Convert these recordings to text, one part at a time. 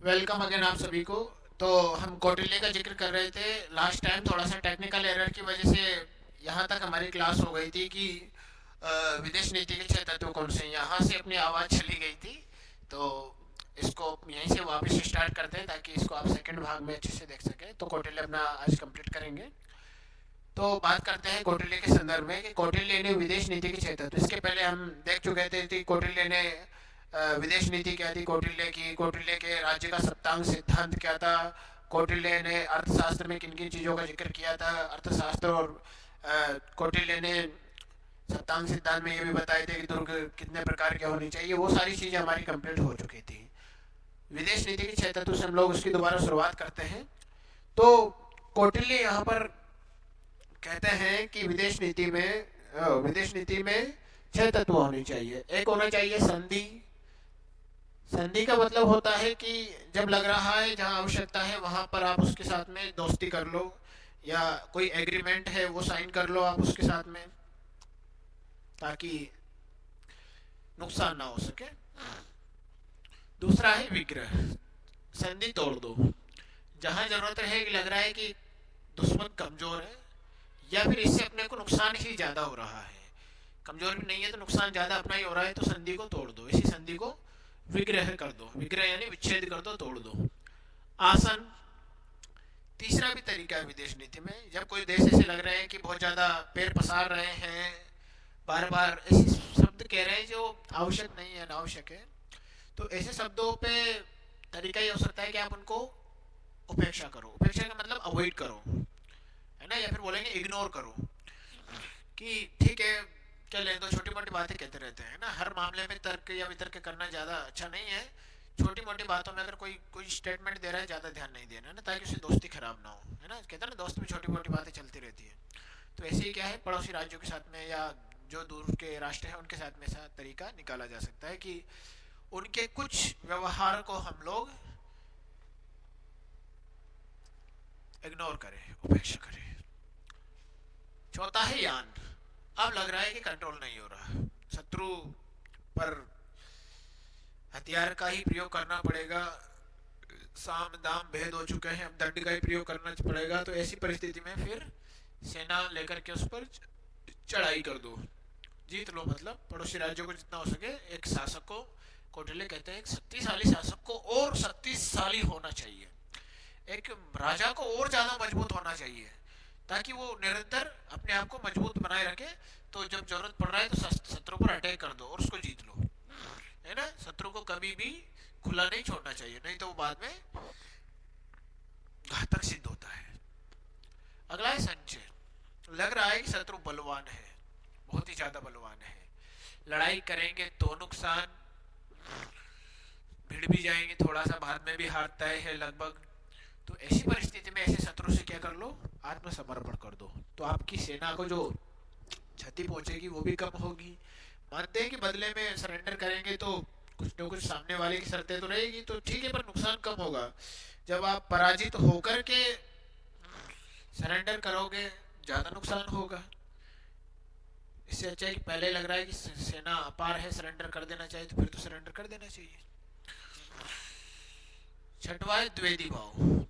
Welcome again आप सभी को। तो हम कौटिल्य का जिक्र कर रहे थे। लास्ट टाइम थोड़ा सा टेक्निकल एरर की वजह से यहाँ तक हमारी क्लास हो गई थी कि विदेश नीति के छह तत्व कौन से हैं, यहाँ से अपनी आवाज़ चली गई थी। तो इसको यहीं से वापस स्टार्ट करते हैं ताकि इसको आप सेकंड भाग में अच्छे से देख सकें। तो कौटिल्य अपना आज कंप्लीट करेंगे। तो बात करते हैं कौटिल्य के संदर्भ में कि कौटिल्य ने विदेश नीति के छह तत्व, इसके पहले हम देख चुके थे कि कौटिल्य ने विदेश नीति क्या थी कौटिल्य की, कौटिल्य के राज्य का सप्तांग सिद्धांत क्या था, कौटिल्य ने अर्थशास्त्र में किन किन चीज़ों का जिक्र किया था, अर्थशास्त्र और कौटिल्य ने सप्तांग सिद्धांत में ये भी बताए थे कि दुर्ग कितने प्रकार के होने चाहिए। वो सारी चीज़ें हमारी कंप्लीट हो चुकी थी। विदेश नीति के छह तत्व से हम लोग उसकी दोबारा शुरुआत करते हैं। तो कौटिल्य यहाँ पर कहते हैं कि विदेश नीति में छह तत्व होने चाहिए। एक होना चाहिए संधि। संधि का मतलब होता है कि जब लग रहा है जहाँ आवश्यकता है वहां पर आप उसके साथ में दोस्ती कर लो, या कोई एग्रीमेंट है वो साइन कर लो आप उसके साथ में, ताकि नुकसान ना हो सके। दूसरा है विग्रह। संधि तोड़ दो जहां जरूरत है कि लग रहा है कि दुश्मन कमजोर है या फिर इससे अपने को नुकसान ही ज्यादा हो रहा है, कमजोर भी नहीं है तो नुकसान ज्यादा अपना ही हो रहा है, तो संधि को तोड़ दो। इसी संधि को विग्रह कर दो। विग्रह यानी विच्छेद कर दो, तोड़ दो। आसन। तीसरा भी तरीका है विदेश नीति में, जब कोई देश ऐसे लग रहे हैं कि बहुत ज्यादा पैर पसार रहे हैं, बार बार ऐसे शब्द कह रहे हैं जो आवश्यक नहीं है, अनावश्यक है, तो ऐसे शब्दों पे तरीका ये हो सकता है कि आप उनको उपेक्षा करो। उपेक्षा का मतलब अवॉइड करो, है ना, या फिर बोलेंगे इग्नोर करो कि ठीक है चले, तो छोटी मोटी बातें कहते रहते हैं ना, हर मामले में तर्क या वितर्क करना ज़्यादा अच्छा नहीं है। छोटी मोटी बातों में अगर कोई कोई स्टेटमेंट दे रहा है ज़्यादा ध्यान नहीं देना है ना, ताकि उससे दोस्ती खराब ना हो, है ना। कहते हैं ना दोस्त में छोटी मोटी बातें चलती रहती है। तो ऐसे ही क्या है, पड़ोसी राज्यों के साथ में या जो दूर के राष्ट्र हैं उनके साथ में ऐसा तरीका निकाला जा सकता है कि उनके कुछ व्यवहार को हम लोग इग्नोर करें, उपेक्षा करें। चौथा है यान। अब लग रहा है कि कंट्रोल नहीं हो रहा, शत्रु पर हथियार का ही प्रयोग करना पड़ेगा, साम दाम भेद हो चुके हैं, अब दंड का ही प्रयोग करना पड़ेगा। तो ऐसी परिस्थिति में फिर सेना लेकर के उस पर चढ़ाई कर दो, जीत लो। मतलब पड़ोसी राज्यों को जितना हो सके, एक शासक को, कौटिल्य कहते हैं एक शक्तिशाली शासक को और शक्तिशाली होना चाहिए, एक राजा को और ज्यादा मजबूत होना चाहिए, ताकि वो निरंतर अपने आप को मजबूत बनाए रखे। तो जब जरूरत पड़ रहा है तो शत्रु पर अटैक कर दो और उसको जीत लो, है ना। शत्रु को कभी भी खुला नहीं छोड़ना चाहिए, नहीं तो वो बाद में घातक सिद्ध होता है। अगला है संचय। लग रहा है कि शत्रु बलवान है, बहुत ही ज्यादा बलवान है, लड़ाई करेंगे तो नुकसान, भिड़ भी जाएंगे थोड़ा सा, बाद में भी हार तय है लगभग। तो ऐसी परिस्थिति में ऐसे शत्रु से क्या कर लो, आत्मसमर्पण कर दो। तो आपकी सेना को जो क्षति पहुंचेगी वो भी कम होगी। मानते हैं कि बदले में सरेंडर करेंगे तो कुछ न कुछ सामने वाले की शर्तें तो रहेगी, तो ठीक है, पर नुकसान कम होगा। जब आप पराजित होकर के सरेंडर करोगे ज्यादा नुकसान होगा। इससे अच्छा है कि पहले लग रहा है कि सेना अपार है, सरेंडर कर देना चाहिए, तो फिर तो सरेंडर कर देना चाहिए। छठवा है द्वेदी भाव।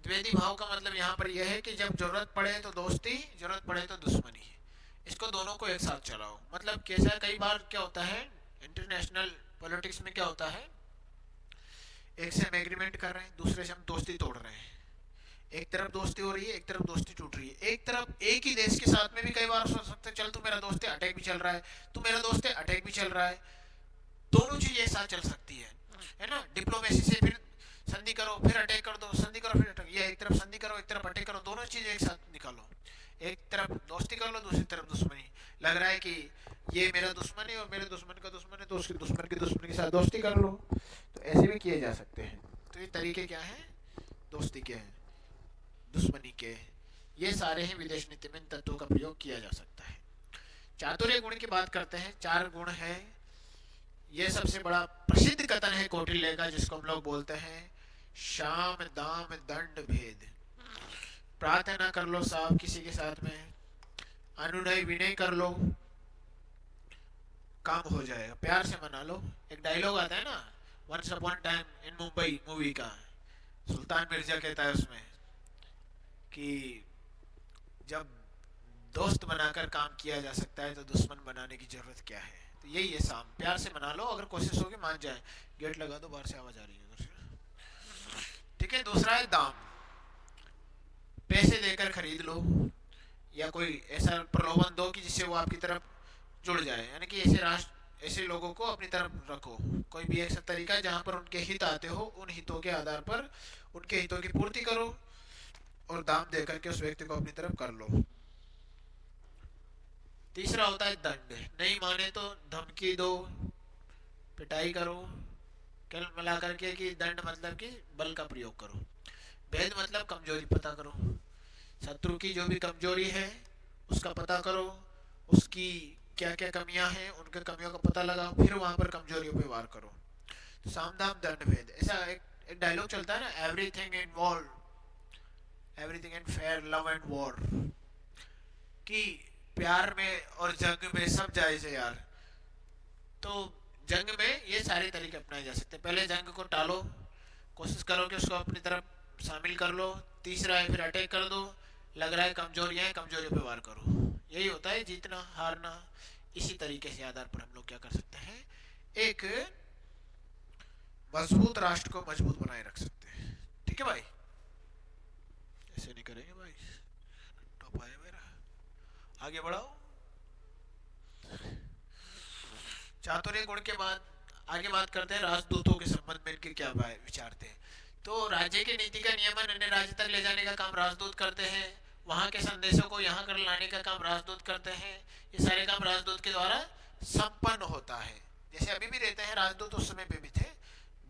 द्वेदी भाव का मतलब यहाँ पर यह है कि जब जरूरत पड़े तो दोस्ती, जरूरत पड़े तो दुश्मनी, इसको दोनों को एक साथ चलाओ। मतलब कैसा, कई बार क्या होता है इंटरनेशनल पॉलिटिक्स में, क्या होता है एक से हम एग्रीमेंट कर रहे हैं, दूसरे से हम दोस्ती तोड़ रहे हैं। एक तरफ दोस्ती हो रही है, एक तरफ दोस्ती टूट रही है। एक तरफ एक ही देश के साथ में भी कई बार सोच सकते हैं चल तू मेरा दोस्त है, अटैक भी चल रहा है, तू मेरा दोस्त है, अटैक भी चल रहा है। दोनों चीजें एक साथ चल सकती है ना। डिप्लोमेसी से फिर संधि करो, फिर अटैक कर दो, संधि करो फिर अटैक, ये एक तरफ संधि करो एक तरफ अटैक करो, दोनों चीजें एक साथ निकालो। एक तरफ दोस्ती कर लो, दूसरी तरफ दुश्मनी। लग रहा है कि ये मेरा दुश्मन है और मेरे दुश्मन का दुश्मन है, तो उसके दुश्मन के साथ दोस्ती कर लो। तो ऐसे भी किए जा सकते हैं। तो ये तरीके क्या हैं, दोस्ती के हैं, दुश्मनी के, ये सारे ही विदेश नीति में इन तत्वों का प्रयोग किया जा सकता है। चातुर्य गुण की बात करते हैं, चार गुण है। ये सबसे बड़ा प्रसिद्ध कथन है कौटिल्य का, जिसको हम लोग बोलते हैं शाम दाम दंड भेद। प्रार्थना कर लो साहब किसी के साथ में, अनुनय विनय कर लो, काम हो जाएगा, प्यार से मना लो। एक डायलॉग आता है ना, once upon time in Mumbai movie का सुल्तान मिर्जा कहता है उसमें कि जब दोस्त बनाकर काम किया जा सकता है तो दुश्मन बनाने की जरूरत क्या है। तो यही है शाम, प्यार से मना लो, अगर कोशिश होगी मान जाए। गेट लगा दो, बाहर से आवाज आ रही है उधर से। ठीक है। दूसरा है दाम, पैसे देकर खरीद लो या कोई ऐसा प्रलोभन दो कि जिससे वो आपकी तरफ जुड़ जाए, यानी कि ऐसे राष्ट्र ऐसे लोगों को अपनी तरफ रखो। कोई भी ऐसा तरीका जहां पर उनके हित आते हो, उन हितों के आधार पर उनके हितों की पूर्ति करो और दाम देकर के उस व्यक्ति को अपनी तरफ कर लो। तीसरा होता है दंड, नहीं माने तो धमकी दो, पिटाई करो। कल मिला करके कि दंड मतलब कि बल का प्रयोग करो। भेद मतलब कमजोरी पता करो, शत्रु की जो भी कमजोरी है उसका पता करो, उसकी क्या क्या कमियां हैं उनके कमियों का पता लगाओ, फिर वहां पर कमजोरियों पे वार करो। तो साम दाम दंड भेद, ऐसा एक डायलॉग चलता है ना, everything involve everything in fair love and war, कि प्यार में और जंग में सब जायज है यार। तो जंग में ये सारे तरीके अपनाए जा सकते हैं। पहले जंग को टालो, कोशिश करो कि उसको अपनी तरफ शामिल कर लो। तीसरा है फिर अटैक कर दो, लग रहा है कमजोरियां हैं, कमजोरियों पे वार करो। यही होता है जीतना हारना। इसी तरीके से आधार पर हम लोग क्या कर सकते हैं, एक मजबूत राष्ट्र को मजबूत बनाए रख सकते हैं। ठीक है भाई, ऐसे नहीं करेंगे भाई। टॉप आया मेरा, आगे बढ़ाओ। चातुर्य गुण के बाद आगे बात करते हैं राजदूतों के संबंध में, इनके क्या विचार थे। तो राज्य की नीति का नियमन अन्य राज्य तक ले जाने का काम राजदूत करते हैं, वहां के संदेशों को यहाँ कर लाने का काम राजदूत करते हैं। ये सारे काम राजदूत के द्वारा संपन्न होता है। जैसे अभी भी रहते हैं राजदूत, उस समय पे भी थे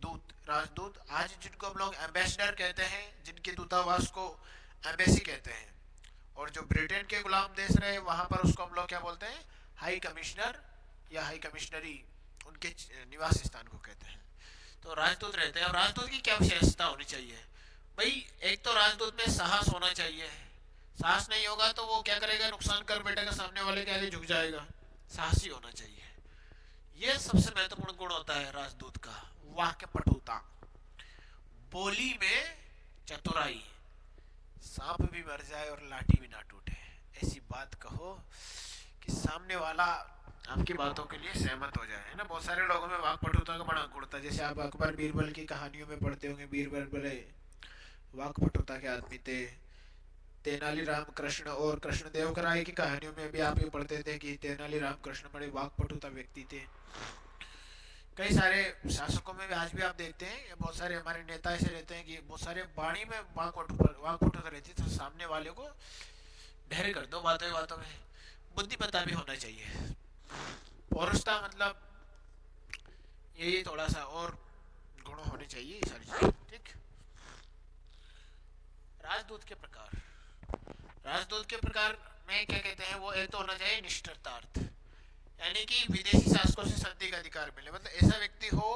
दूत, राजदूत। आज जिनको हम लोग एम्बेसडर कहते हैं, जिनके दूतावास को एम्बेसी कहते हैं, और जो ब्रिटेन के गुलाम देश रहे वहां पर उसको हम लोग क्या बोलते हैं, हाई कमिश्नर या हाई कमिश्नरी, उनके निवास स्थान को कहते हैं। तो राजदूत रहते हैं। अब राजदूत की क्या विशेषता होनी चाहिए भाई, एक तो राजदूत में साहस होना चाहिए। साहस नहीं होगा तो वो क्या करेगा, नुकसान कर बैठेगा, सामने वाले के आगे झुक जाएगा। साहसी होना चाहिए, ये सबसे महत्वपूर्ण गुण होता है राजदूत का। वाक्य पटुता, बोली में चतुराई, सांप भी मर जाए और लाठी भी ना टूटे, ऐसी बात कहो कि सामने वाला आपकी बातों के लिए सहमत हो जाए, है ना। बहुत सारे लोगों में वाक पटुता का बड़ा गुण था। जैसे आप अकबर बीरबल की कहानियों में पढ़ते होंगे, बीरबल बड़े वाक पटुता के आदमी थे। तेनालीराम कृष्ण और कृष्णदेव राय की कहानियों में भी आप ये पढ़ते थे कि तेनालीराम कृष्ण बड़े वाक पटुता व्यक्ति थे। कई सारे शासकों में भी आज भी आप देखते हैं, बहुत सारे हमारे नेता ऐसे रहते हैं कि बहुत सारे वाणी में वाक पटुता रहती है, तो सामने वाले को ढेर कर दो बातों बातों में। बुद्धिमत्ता भी होना चाहिए, पौरुषता मतलब यही थोड़ा सा और गुण होने चाहिए, ये सारी चीजें। ठीक। राजदूत के प्रकार, राजदूत के प्रकार में क्या कहते हैं, वो एक तो होना चाहिए निष्ठतार्थ, यानी कि विदेशी शासकों से संधि का अधिकार मिले। मतलब ऐसा व्यक्ति हो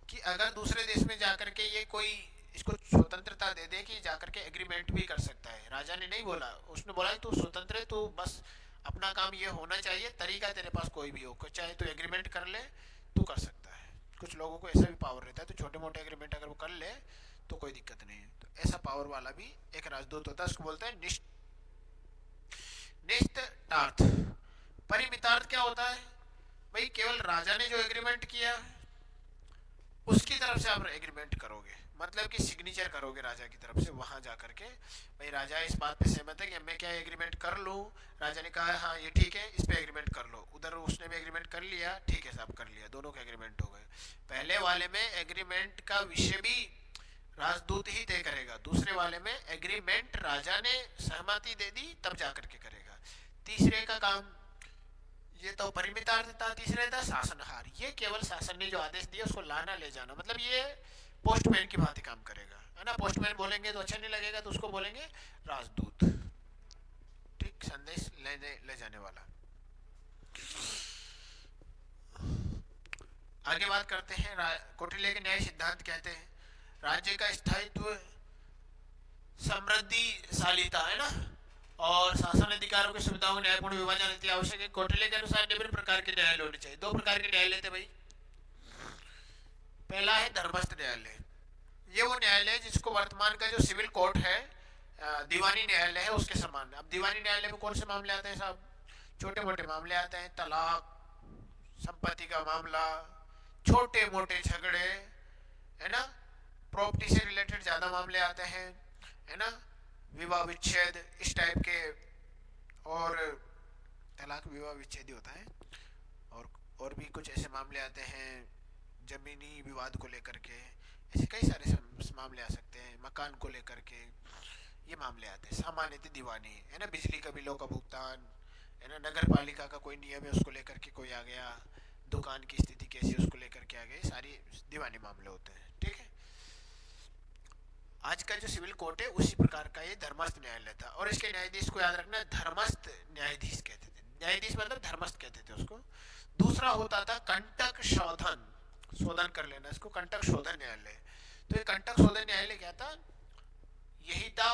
कि अगर दूसरे देश में जाकर के ये कोई इसको स्वतंत्रता दे दे कि जाकर के एग्रीमेंट भी कर सकता है। राजा ने नहीं बोला, उसने बोला तू स्वतंत्र है, तू बस अपना काम ये होना चाहिए, तरीका तेरे पास कोई भी हो, चाहे तू एग्रीमेंट कर ले, तू कर सकता है। कुछ लोगों को ऐसा भी पावर रहता है, तो छोटे मोटे एग्रीमेंट अगर वो कर ले तो कोई दिक्कत नहीं है। तो ऐसा पावर वाला भी एक राजदूत होता है, उसको बोलते हैं निष्ठार्थ। परिमितार्थ क्या होता है भाई, केवल राजा ने जो एग्रीमेंट किया उसकी तरफ से आप एग्रीमेंट करोगे, मतलब कि सिग्नेचर करोगे राजा की तरफ से वहां जाकर के, भाई राजा इस बात पे सहमत है कि मैं क्या एग्रीमेंट कर लूं। राजा ने कहा हाँ ये ठीक है, इस पे एग्रीमेंट कर लो। उधर उसने भी एग्रीमेंट कर लिया, ठीक है साहब कर लिया, दोनों का एग्रीमेंट हो गए। पहले वाले में एग्रीमेंट का विषय भी राजदूत ही तय करेगा, दूसरे वाले में एग्रीमेंट राजा ने सहमति दे दी तब जाकर के करेगा। तीसरे का काम ये तो परिमितार्थ था, तीसरे था शासनहार, ये केवल शासन ने जो आदेश दिया उसको लाना ले जाना, मतलब ये पोस्टमैन की भांति काम करेगा, है ना। पोस्टमैन बोलेंगे तो अच्छा नहीं लगेगा, तो उसको बोलेंगे राजदूत। ठीक, संदेश ले जाने वाला। आगे बात करते हैं, कौटिल्य के न्याय सिद्धांत कहते हैं राज्य का स्थायित्व समृद्धिशालीता, है ना, और शासन अधिकारों की सुविधाओं को न्यायपूर्ण विभाजन अति आवश्यक है। कौटिल्य के अनुसार निम्न प्रकार के न्यायालय होने चाहिए। दो प्रकार के न्यायालय थे भाई, पहला है धर्मस्थ न्यायालय। ये वो न्यायालय है जिसको वर्तमान का जो सिविल कोर्ट है, दीवानी न्यायालय है, उसके समान है। अब दीवानी न्यायालय में कौन से मामले आते हैं साहब? छोटे मोटे मामले आते हैं, तलाक, संपत्ति का मामला, छोटे मोटे झगड़े, है ना, प्रॉपर्टी से रिलेटेड ज्यादा मामले आते हैं, है ना, विवाह विच्छेद इस टाइप के, और तलाक विवाह विच्छेद ही होता है, और और भी कुछ ऐसे मामले आते हैं, जमीनी विवाद को लेकर के, ऐसे कई सारे मामले आ सकते हैं, मकान को लेकर के ये मामले आते हैं। सामान्यतः दीवानी है ना, बिजली का बिलों का भुगतान, है ना, नगर पालिका का कोई नियम है उसको लेकर के कोई आ गया, दुकान की स्थिति कैसी है उसको लेकर के आ गए, सारी दीवानी मामले होते हैं। ठीक है, आज का जो सिविल कोर्ट है उसी प्रकार का ये धर्मस्थ न्यायालय था, और इसके न्यायाधीश को याद रखना, धर्मस्थ न्यायाधीश कहते थे। न्यायाधीश मतलब धर्मस्थ कहते थे उसको। दूसरा होता था कंटक शोधन, शोधन कर लेना इसको, कंटक शोधन न्यायालय। तो ये कंटक शोधन न्यायालय क्या था? यही था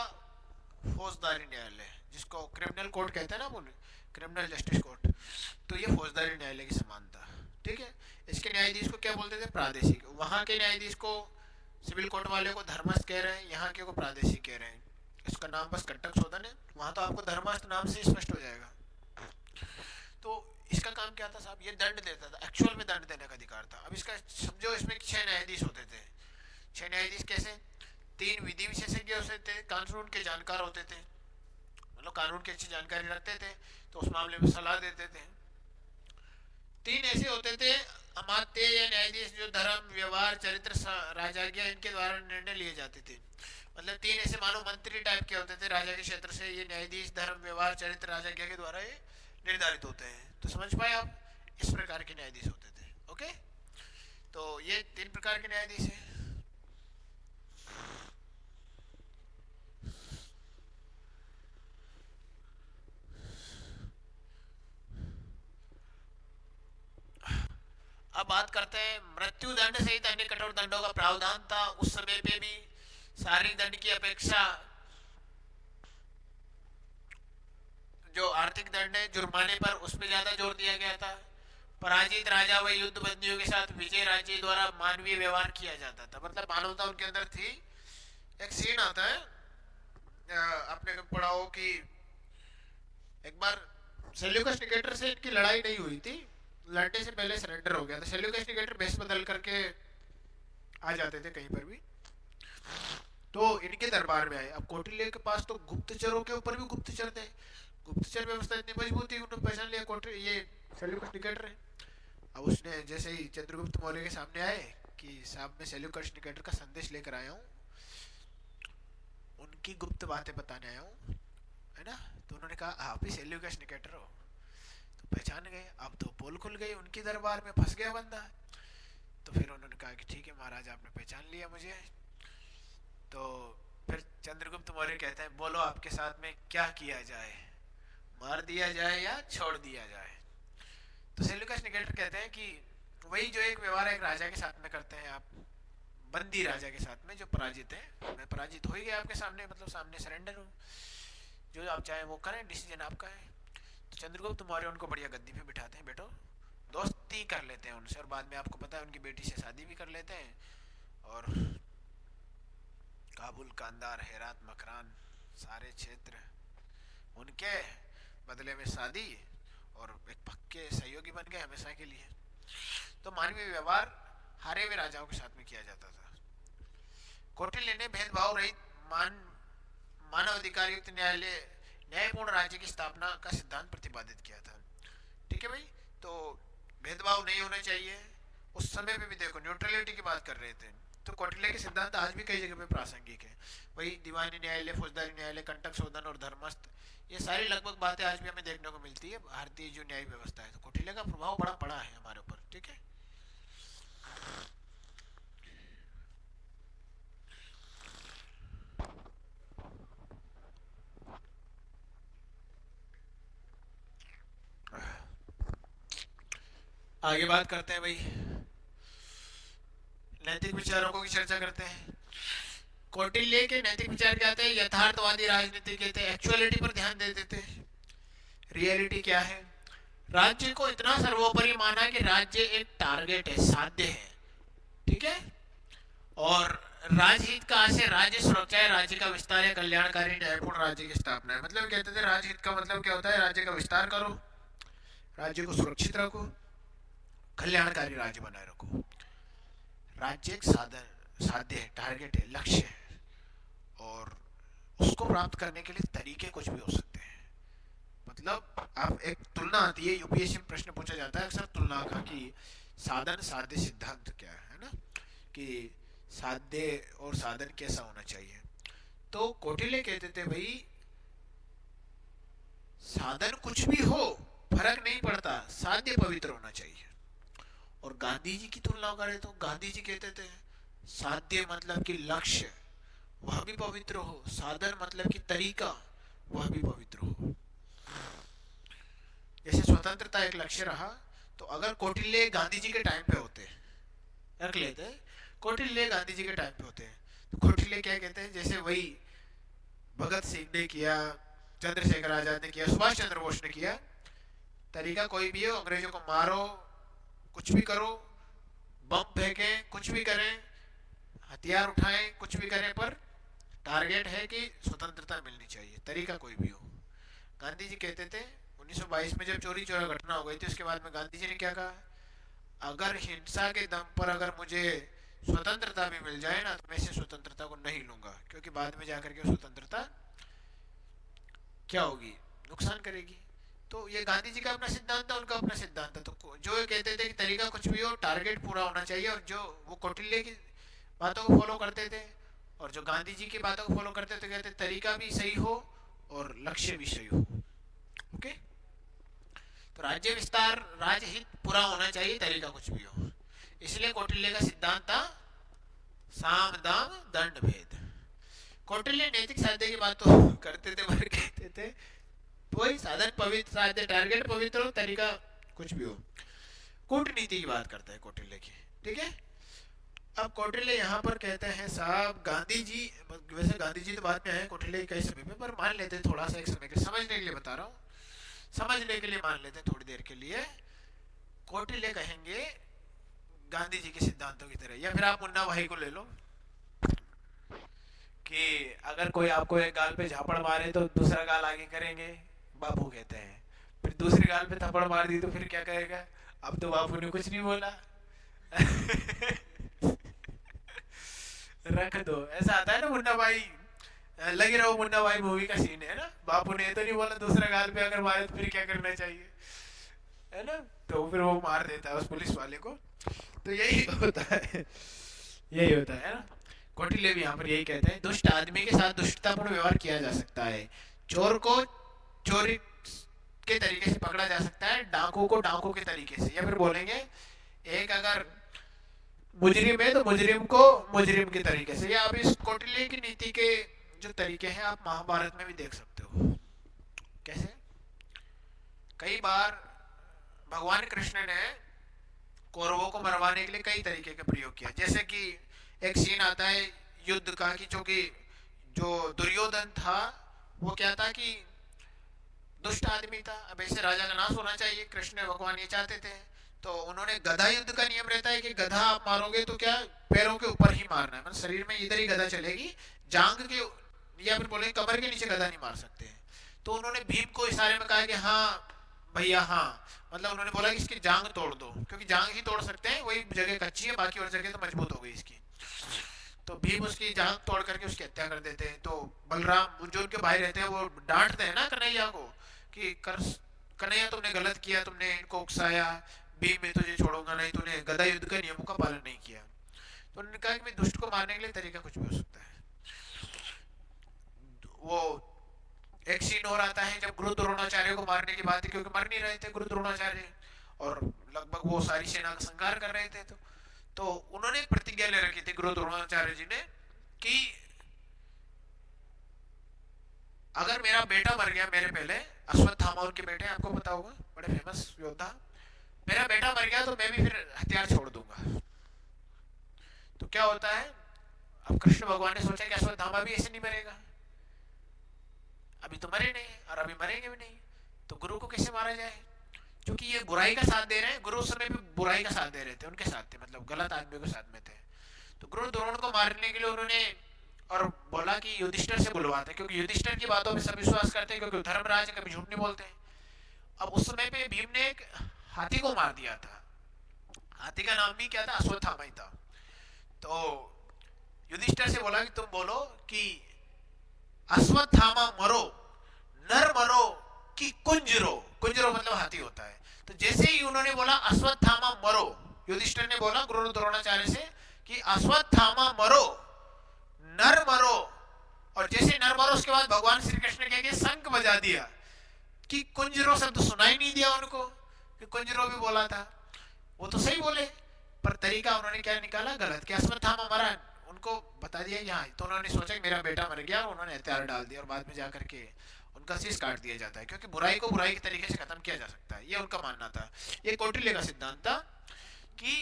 फौजदारी न्यायालय, जिसको क्रिमिनल कोर्ट कहते हैं ना अपन, क्रिमिनल जस्टिस कोर्ट। तो ये फौजदारी न्यायालय के समान था। ठीक है, इसके न्यायाधीश को क्या बोलते थे? प्रादेशिक। वहां के न्यायाधीश को, सिविल कोर्ट वाले को धर्मस्थ कह रहे हैं, यहाँ के को प्रादेशिक कह रहे हैं। इसका नाम बस कंटक शोधन है, वहां तो आपको धर्मस्थ नाम से स्पष्ट हो जाएगा। तो इसका काम क्या था साहब? ये दंड देता था, एक्चुअल में दंड देने का अधिकार था। अब इसका समझो, इसमें 6 न्यायाधीश होते थे। 6 न्यायाधीश कैसे? 3 विधि विशेषज्ञ होते थे, कानून के जानकार होते थे, मतलब कानून की अच्छी जानकारी रखते थे, तो उस मामले में सलाह देते थे। 3 ऐसे होते थे अमात्य या न्यायाधीश, जो धर्म, व्यवहार, चरित्र, राजाज्ञा, इनके द्वारा निर्णय लिए जाते थे। मतलब 3 ऐसे मानो मंत्री टाइप के होते थे राजा के क्षेत्र से। ये न्यायाधीश धर्म, व्यवहार, चरित्र, राजाज्ञा के द्वारा ये निर्धारित होते हैं। तो समझ पाए आप? इस प्रकार के न्यायाधीश होते थे। ओके, तो ये 3 प्रकार के न्यायाधीश हैं। अब बात करते हैं, मृत्यु दंड सहित अन्य कठोर दंडों का प्रावधान था उस समय पे भी। शारीरिक दंड की अपेक्षा जो आर्थिक दंड है, जुर्माने पर, उस पर ज्यादा जोर दिया गया था। पराजित राजा व युद्ध बंदियों के साथ विजय राज्य द्वारा मानवीय व्यवहार किया जाता था। मतलब मानवता उनके अंदर थी। एक सीन आता है, आपने पढ़ा हो कि एक बार सेल्यूकस निकेटर से इनकी लड़ाई नहीं हुई थी, लड़ने से पहले सरेंडर हो गया था। सेल्यूकस निकेटर भेष बदल करके आ जाते थे कहीं पर भी, तो इनके दरबार में आए। अब कौटिल्य के पास तो गुप्तचरों के ऊपर भी गुप्तचर थे, गुप्तचर व्यवस्था इतनी मजबूत थी, उन्होंने पहचान लिया कौटिल्य ये सेल्यूकस निकेटर है। अब उसने जैसे ही चंद्रगुप्त मौर्य के सामने आए कि साहब मैं सेल्यूकस निकेटर का संदेश लेकर आया हूँ, उनकी गुप्त बातें बताने आया हूँ, है ना। तो उन्होंने कहा आप ही सेल्यूकस निकेटर हो, तो पहचान गए। अब तो पोल खुल गई, उनके दरबार में फंस गया बंदा। तो फिर उन्होंने कहा कि ठीक है महाराज, आपने पहचान लिया मुझे। तो फिर चंद्रगुप्त मौर्य कहते हैं बोलो आपके साथ में क्या किया जाए, मार दिया जाए या छोड़ दिया जाए। तो सेल्यूकस निकेटर कहते हैं कि वही जो एक व्यवहार एक राजा के साथ में करते हैं आप, बंदी राजा के साथ में जो पराजित है, मैं पराजित हो ही गया आपके सामने, मतलब सामने सरेंडर हूँ, जो आप चाहें वो करें, डिसीजन आपका है। तो चंद्रगुप्त मौर्य उनको बढ़िया गद्दी पे बिठाते हैं, बैठो, दोस्ती कर लेते हैं उनसे, और बाद में आपको पता है उनकी बेटी से शादी भी कर लेते हैं, और काबुल, कांदार, हेरात, मकरान सारे क्षेत्र उनके बदले में शादी, और एक पक्के सहयोगी बन गए हमेशा के लिए। तो मानवीय व्यवहार हारे हुए राजाओं के साथ में किया जाता था। कौटिल्य ने भेदभाव रहित मानव अधिकार युक्त न्यायालय, न्यायपूर्ण राज्य की स्थापना का सिद्धांत प्रतिपादित किया था। ठीक है भाई, तो भेदभाव नहीं होना चाहिए। उस समय पे भी देखो न्यूट्रलिटी की बात कर रहे थे, तो कौटिल्य के सिद्धांत आज भी कई जगह पे प्रासंगिक है। वही दीवानी न्यायालय, फौजदारी न्यायालय, कंटक शोधन और धर्मस्थ, ये सारी लगभग बातें आज भी हमें देखने को मिलती है भारतीय जो न्याय व्यवस्था है। तो कौटिल्य का प्रभाव बड़ा पड़ा है हमारे ऊपर। ठीक है, आगे बात करते हैं भाई, नैतिक विचारों की चर्चा करते हैं। कौटिल्य के नैतिक विचार क्या थे? यथार्थवादी राजनीति के थे, एक्चुअलिटी पर ध्यान देते थे। रियलिटी क्या है? राज्य को इतना सर्वोपरि माना कि राज्य एक टारगेट है, साध्य है, ठीक है। और राजहित का आशय राज्य सुरक्षा है, राज्य का विस्तार या कल्याणकारी न्यायपूर्ण राज्य की स्थापना है। मतलब कहते थे राजहित का मतलब क्या होता है, राज्य का विस्तार करो, राज्य को सुरक्षित रखो, कल्याणकारी राज्य बनाए रखो। राज्य एक साधन साध्य है, टारगेट है, लक्ष्य है, और उसको प्राप्त करने के लिए तरीके कुछ भी हो सकते हैं। मतलब आप एक तुलना आती है, यूपीएससी में प्रश्न पूछा जाता है अक्सर तुलना का कि साधन साध्य सिद्धांत क्या है ना, कि साध्य और साधन कैसा होना चाहिए। तो कौटिल्य कहते थे भाई साधन कुछ भी हो फर्क नहीं पड़ता, साध्य पवित्र होना चाहिए। और गांधी जी की तुलना करें तो गांधी जी कहते थे साध्य मतलब कि लक्ष्य वह भी पवित्र हो, साधन मतलब कि तरीका वह भी पवित्र हो। जैसे स्वतंत्रता एक लक्ष्य रहा, तो अगर कौटिल्य गांधी जी के टाइम पे होते, रख लेते कौटिल्य गांधी जी के टाइम पे होते हैं, तो कौटिल्य क्या कहते हैं, जैसे वही भगत सिंह ने किया, चंद्रशेखर आजाद ने किया, सुभाष चंद्र बोस ने किया, तरीका कोई भी हो, अंग्रेजों को मारो, कुछ भी करो, बम फेंकें, कुछ भी करें, हथियार उठाएं, कुछ भी करें, पर टारगेट है कि स्वतंत्रता मिलनी चाहिए, तरीका कोई भी हो। गांधी जी कहते थे 1922 में जब चोरी चोरा घटना हो गई थी, उसके बाद में गांधी जी ने क्या कहा, अगर हिंसा के दम पर अगर मुझे स्वतंत्रता भी मिल जाए ना, तो मैं इसे स्वतंत्रता को नहीं लूंगा, क्योंकि बाद में जाकर के स्वतंत्रता क्या होगी, नुकसान करेगी। तो ये गांधी जी का अपना सिद्धांत था, उनका अपना सिद्धांत था। तो जो ये कहते थे कि तरीका कुछ भी हो, टारगेट पूरा होना चाहिए, और जो वो कौटिल्य की बातों को फॉलो करते थे, और जो गांधी जी की बातों को फॉलो करते थे, कहते तरीका भी सही हो और लक्ष्य भी सही हो। ओके। तो राज्य विस्तार राजहित पूरा होना चाहिए, तरीका कुछ भी हो। इसलिए कौटिल्य का सिद्धांत था साम दाम दंड भेद। कौटिल्य नैतिक साध्य की बात तो करते थे, पर कहते थे वही साधन पवित्र, साध्य टारगेट पवित्र हो, तरीका कुछ भी हो। कूटनीति की बात करता है कौटिल्य की, ठीक है। अब कौटिल्य यहाँ पर कहते हैं साहब गांधी जी, वैसे गांधी जी तो बाद में आए कौटिल्य कई समय में, पर मान लेते हैं थोड़ा सा एक समय के समझने के लिए बता रहा हूँ, समझने के लिए मान लेते हैं थोड़ी देर के लिए। कौटिल्य कहेंगे गांधी जी के सिद्धांतों की तरह, या फिर आप मुन्ना भाई को ले लो, कि अगर कोई आपको एक गाल पे झापड़ मारे तो दूसरा गाल आगे करेंगे, बापू कहते हैं। फिर दूसरी गाल पे थप्पड़ मार दी तो फिर क्या कहेगा, अब तो बापू ने कुछ नहीं बोला। रख दो, ऐसा आता है ना मुन्ना भाई, लगे रहो मुन्ना भाई मूवी का सीन है ना, बापू ने तो नहीं बोला, दूसरा गाल पे अगर मारे तो फिर क्या करना चाहिए, है ना। तो फिर वो मार देता है उस पुलिस वाले को। तो यही होता है, यही होता है ना। कौटिल्य भी यहाँ पर यही कहते हैं दुष्ट आदमी के साथ दुष्टतापूर्ण व्यवहार किया जा सकता है, चोर को चोरी के तरीके से पकड़ा जा सकता है, डाकू को डाकू के तरीके से, या फिर बोलेंगे एक अगर मुजरिम है तो मुजरिम को मुजरिम के तरीके से। या आप इस कौटिल्य की नीति के जो तरीके हैं आप महाभारत में भी देख सकते हो। कैसे कई बार भगवान कृष्ण ने कौरवों को मरवाने के लिए कई तरीके का प्रयोग किया। जैसे कि एक सीन आता है युद्ध का, कि जो दुर्योधन था वो क्या था कि दुष्ट आदमी था। अब ऐसे राजा का नाश होना चाहिए, कृष्ण भगवान ये चाहते थे। तो उन्होंने गधा युद्ध का नियम रहता है कि गधा आप मारोगे तो क्या पैरों के ऊपर ही मारना है, मतलब शरीर में इधर ही गधा चलेगी, जांग के या फिर बोले कमर के नीचे गधा नहीं मार सकते हैं। तो उन्होंने भीम को इशारे में कहा कि हाँ भैया हाँ, मतलब उन्होंने बोला कि इसकी जांग तोड़ दो, क्योंकि जांग ही तोड़ सकते हैं, वही जगह कच्ची है, बाकी और जगह तो मजबूत हो गई इसकी। तो भीम उसकी जांग तोड़ करके उसकी हत्या कर देते हैं। तो बलराम जो उनके भाई रहते हैं वो डांटते हैं ना कन्हैया को कि कर कन्हैया तुमने गलत किया, तुमने इनको उकसाया, भीम मैं तुझे छोड़ूंगा नहीं, तूने गदा युद्ध के नियमों का पालन नहीं किया। तो उन्होंने कहा कि मैं दुष्ट को मारने के लिए तरीका कुछ भी हो सकता है। वो एक सीन और आता है जब गुरु द्रोणाचार्य को मारने की बात है, क्योंकि मर नहीं रहे थे गुरु द्रोणाचार्य, और लगभग वो सारी सेना का संहार कर रहे थे। तो उन्होंने एक प्रतिज्ञा ले रखी थी गुरु द्रोणाचार्य जी ने कि अगर मेरा बेटा मर गया, मेरे पहले अश्वत्थामा उनके बेटे आपको पता होगा, बड़े फेमस योद्धा, मेरा बेटा मर गया तो मैं भी फिर हथियार छोड़ दूंगा। तो क्या होता है, अब कृष्ण भगवान ने सोचा कि अश्वत्थामा भी ऐसे नहीं मरेगा, अभी तो मरे नहीं और अभी मरेंगे भी नहीं, तो गुरु को कैसे मारा जाए। क्योंकि ये बुराई का साथ दे रहे हैं, गुरु उस समय पे बुराई का साथ दे रहे थे, उनके साथ थे, मतलब गलत आदमियों के साथ में थे। तो गुरु द्रोण को मारने के लिए उन्होंने और बोला कि युधिष्ठिर से बुलवाते, क्योंकि युधिष्ठिर की बातों में सब विश्वास करते हैं, क्योंकि धर्मराज है, कभी झूठ नहीं बोलते हैं। अब उस समय पे भीम ने एक हाथी को मार दिया था। हाथी का नाम भी क्या था, अश्वत्थामा ही था। तो युधिष्ठिर से बोला कि तुम बोलो कि अश्वत्थामा मरो, नर मरो कि कुंजरो। कुंजरो मतलब हाथी होता है। तो जैसे ही उन्होंने बोला अश्वत्थामा मरो, युधिष्ठिर ने बोला गुरु द्रोणाचार्य से कि अश्वत्थामा मरो, नर मरो। और जैसे नर मरो उसके बाद भगवान श्री कृष्ण ने क्या शंख बजा दिया कि कुंजरो शब्द सुनाई नहीं दिया उनको, कि कुंजरो भी बोला था। वो तो सही बोले, पर तरीका उन्होंने क्या निकाला गलत, कि अश्वत्थामा मरा, उनको बता दिया यहाँ। तो उन्होंने सोचा कि मेरा बेटा मर गया, उन्होंने हथियार डाल दिया और बाद में जाकर के उनका शीश काट दिया जाता है, क्योंकि बुराई को बुराई के तरीके से खत्म किया जा सकता है, ये उनका मानना था। ये कौटिल्य का सिद्धांत था कि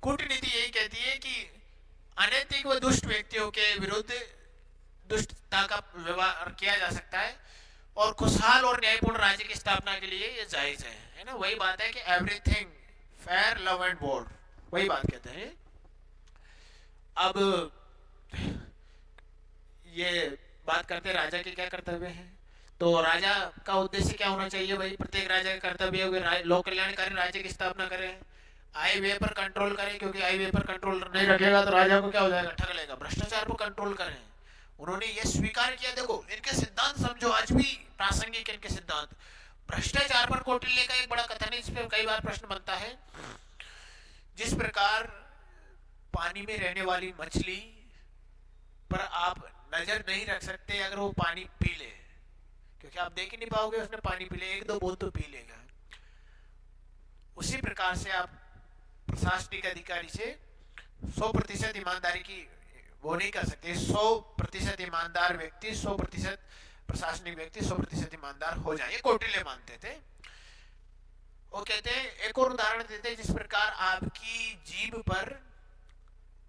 कूटनीति यही कहती है कि अनैतिक व दुष्ट व्यक्तियों के विरुद्ध दुष्टता का व्यवहार किया जा सकता है, और खुशहाल और न्यायपूर्ण राज्य की स्थापना के लिए ये जायज है ना। वही बात है कि everything fair love and war, वही बात कहते हैं। अब ये बात करते हैं राजा के क्या कर्तव्य है। तो राजा का उद्देश्य क्या होना चाहिए भाई, प्रत्येक राजा का कर्तव्य है लोक कल्याणकारी राज्य की स्थापना करें, आय व्यय पर कंट्रोल करें, क्योंकि आय व्यय पर कंट्रोल नहीं रखेगा तो राजा को क्या हो जाएगा, ठग लेगा। भ्रष्टाचार पर कंट्रोल करें, उन्होंने ये स्वीकार किया। देखो इनके सिद्धांत समझो, आज भी प्रासंगिक इनके सिद्धांत। भ्रष्टाचार पर कौटिल्य का एक बड़ा कथन है, जिसपे कई बार प्रश्न बनता है। जिस प्रकार पानी में रहने वाली मछली पर आप नजर नहीं रख सकते अगर वो पानी पी ले, क्योंकि आप देख ही नहीं पाओगे उसने पानी पी ले, एक दो बूंद तो पी लेगा। उसी प्रकार से आप प्रशासनिक अधिकारी से 100% ईमानदारी की वो नहीं कर सकते। 100% ईमानदार व्यक्ति, 100% प्रशासनिक व्यक्ति 100% ईमानदार हो जाए, ये कौटिल्य मानते थे। वो कहते हैं, एक और उदाहरण देते हैं, जिस प्रकार आपकी जीभ पर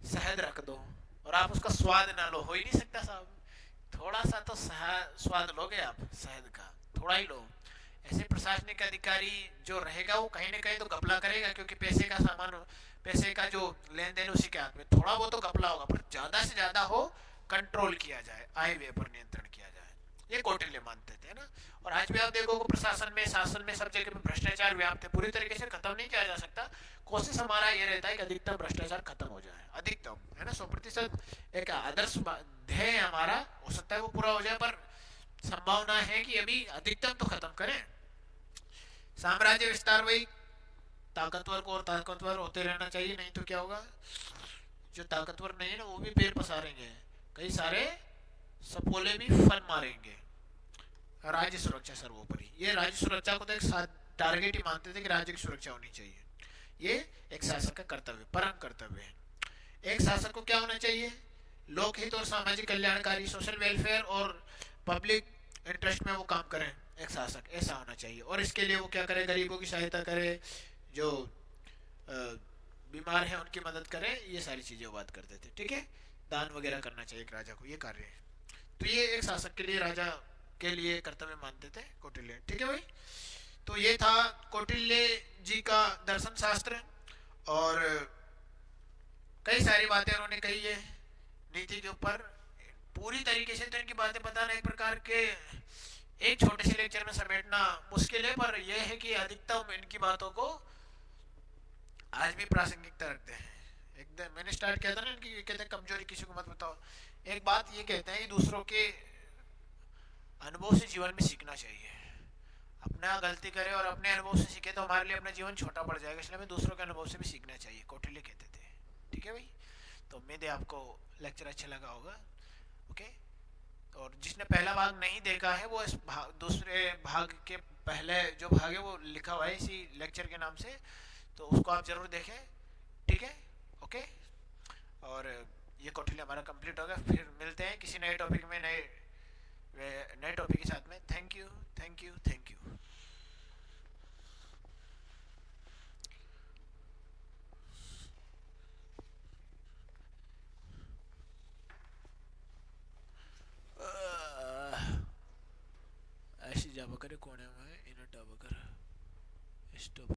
शहद रख दो और आप उसका स्वाद ना लो, हो ही नहीं सकता साहब। थोड़ा सा तो स्वाद लोगे आप शहद का, थोड़ा ही लो। ऐसे प्रशासनिक अधिकारी जो रहेगा वो कहीं ना कहीं तो घपला करेगा, क्योंकि पैसे का सामान, पैसे का जो लेन देन उसी के हाथ में, थोड़ा वो तो घपला होगा, पर ज्यादा से ज्यादा हो कंट्रोल किया जाए, आय व्यय पर नियंत्रण किया जाए, ये कौटिल्य मानते थे ना। और आज भी आप देखो प्रशासन में, शासन में, सब जगह पे भ्रष्टाचार व्याप्त है, पूरी तरीके से खत्म नहीं किया जा सकता। कोशिश हमारा ये रहता है कि अधिकतम भ्रष्टाचार खत्म हो जाए, अधिकतम है ना, 100%। एक आदर्श ध्येय है हमारा, हो सकता है वो पूरा हो जाए, पर संभावना है कि अभी अधिकतम तो खत्म करें। साम्राज्य विस्तार, वही ताकतवर को और ताकतवर होते रहना चाहिए, नहीं तो क्या होगा, जो ताकतवर नहीं है ना वो भी पैर पसारेंगे, कई सारे सपोले भी फन मारेंगे। राज्य सुरक्षा सर्वोपरि, ये राज्य सुरक्षा को तो एक टारगेट ही मानते थे कि राज्य की सुरक्षा होनी चाहिए। ये एक शासक का कर्तव्य, परम कर्तव्य है। एक शासक को क्या होना चाहिए, लोकहित और सामाजिक कल्याणकारी, सोशल वेलफेयर और पब्लिक इंटरेस्ट में वो काम करें, एक शासक ऐसा होना चाहिए। और इसके लिए वो क्या करे, गरीबों की सहायता करे, जो बीमार है उनकी मदद करे, ये सारी चीजें वो बात करते थे, ठीक है। दान वगैरह करना चाहिए एक राजा को, ये कार्य है। तो ये एक शासक के लिए, राजा के लिए कर्तव्य मानते थे कौटिल्य, ठीक है भाई। तो ये था कौटिल्य जी का दर्शन शास्त्र, और कई सारी बातें उन्होंने कही है नीति के ऊपर। पूरी तरीके से तो इनकी बातें बताना एक प्रकार के एक छोटे से लेक्चर में समेटना मुश्किल है, पर यह है कि अधिकतम इनकी बातों को आज भी प्रासंगिकता रखते हैं। एकदम मैंने स्टार्ट किया था ना इनकी, कहते हैं कमजोरी किसी को मत बताओ। एक बात ये कहते हैं कि दूसरों के अनुभव से जीवन में सीखना चाहिए। अपना गलती करे और अपने अनुभव से सीखे तो हमारे लिए अपना जीवन छोटा पड़ जाएगा, इसलिए हमें दूसरों के अनुभव से भी सीखना चाहिए, कौटिल्य कहते थे, ठीक है भाई। तो उम्मीद है आपको लेक्चर अच्छा लगा होगा, ओके। और जिसने पहला भाग नहीं देखा है वो इस दूसरे भाग के पहले जो भाग है वो लिखा हुआ है इसी लेक्चर के नाम से, तो उसको आप जरूर देखें, ठीक है, ओके। और ये कौटिल्य हमारा कंप्लीट होगा, फिर मिलते हैं किसी नए टॉपिक में, नए टॉपिक के साथ में। Thank you, thank you, thank you. ऐसी जा बकर कोने में इन बकर स्टॉप।